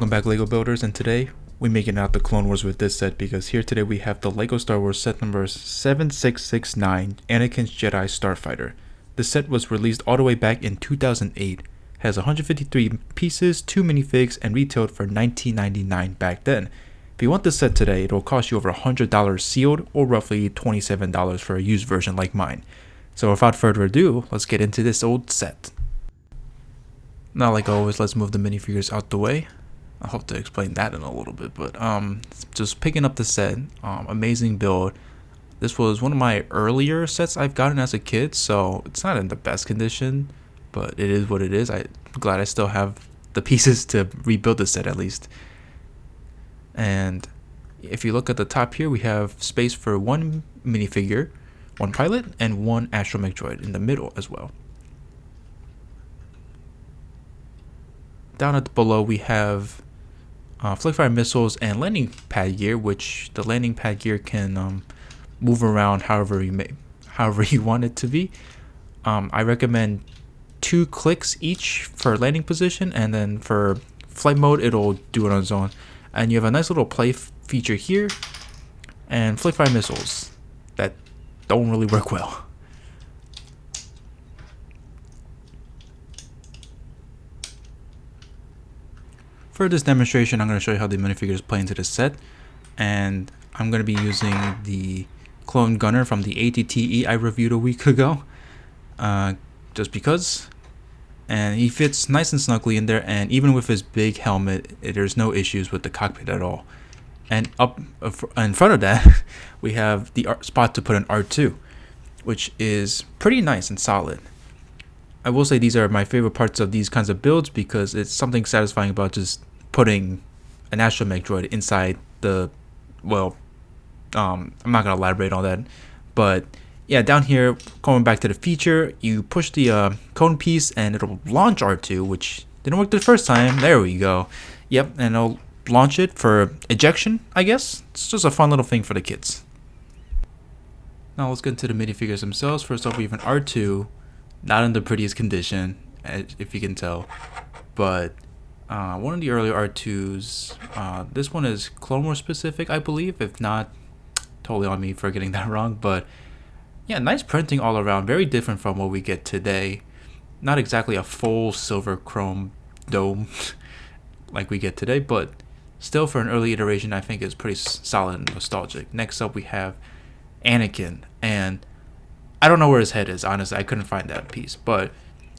Welcome back, Lego builders, and today we're making out the Clone Wars with this set because here today we have the Lego Star Wars set number 7669, Anakin's Jedi Starfighter. The set was released all the way back in 2008, has 153 pieces, 2 minifigs, and retailed for $19.99 back then. If you want this set today, it'll cost you over $100 sealed or roughly $27 for a used version like mine. So without further ado, let's get into this old set. Now, like always, let's move the minifigures out the way. I hope to explain that in a little bit, but just picking up the set, amazing build. This was one of my earlier sets I've gotten as a kid, so it's not in the best condition, but it is what it is. I'm glad I still have the pieces to rebuild the set at least. And if you look at the top here, we have space for one minifigure, one pilot, and one astromech droid in the middle as well. Down at below we have flick-fire missiles and landing pad gear, which the landing pad gear can move around however you want it to be. I recommend 2 clicks each for landing position, and then for flight mode it'll do it on its own. And you have a nice little play feature here, and flick-fire missiles that don't really work well. For this demonstration, I'm going to show you how the minifigures play into the set, and I'm going to be using the clone gunner from the ATTE I reviewed a week ago, just because. And he fits nice and snugly in there, and even with his big helmet, there's no issues with the cockpit at all. And up in front of that, we have the spot to put an R2, which is pretty nice and solid. I will say these are my favorite parts of these kinds of builds because it's something satisfying about just putting an astromech droid inside the, well, I'm not going to elaborate on that, but yeah, down here, going back to the feature, you push the cone piece and it'll launch R2, which didn't work the first time. There we go. Yep, and it'll launch it for ejection, I guess. It's just a fun little thing for the kids. Now let's get into the minifigures themselves. First off, we have an R2, not in the prettiest condition, if you can tell, but one of the earlier R2s. This one is Clone Wars specific, I believe. If not, totally on me for getting that wrong, but yeah, nice printing all around. Very different from what we get today. Not exactly a full silver chrome dome like we get today, but still for an early iteration, I think it's pretty solid and nostalgic. Next up, we have Anakin, and I don't know where his head is, honestly. I couldn't find that piece, but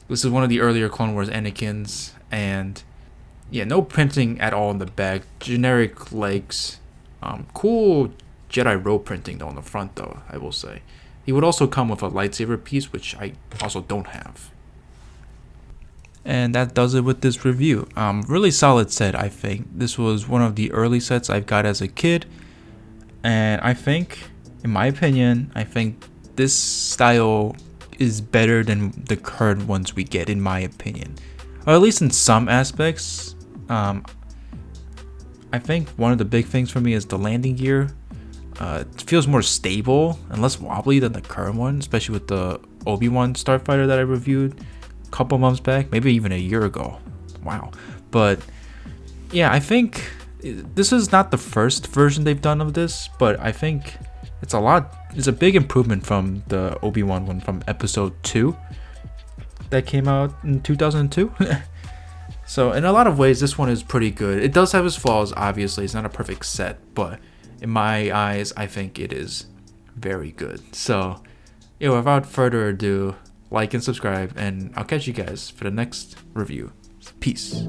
this is one of the earlier Clone Wars Anakins, and yeah, no printing at all in the back. Generic legs. Cool Jedi robe printing though on the front though, I will say. He would also come with a lightsaber piece, which I also don't have. And that does it with this review. Really solid set, I think. This was one of the early sets I've got as a kid, and I think, in my opinion, I think this style is better than the current ones we get, in my opinion, or at least in some aspects. I think one of the big things for me is the landing gear. It feels more stable and less wobbly than the current one, especially with the Obi-Wan Starfighter that I reviewed a couple months back, maybe even a year ago. Wow. But yeah, I think this is not the first version they've done of this, but I think it's a big improvement from the Obi-Wan one from episode 2 that came out in 2002. So in a lot of ways, this one is pretty good. It does have its flaws, obviously. It's not a perfect set, but in my eyes, I think it is very good. So, without further ado, like and subscribe, and I'll catch you guys for the next review. Peace.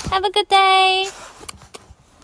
Have a good day.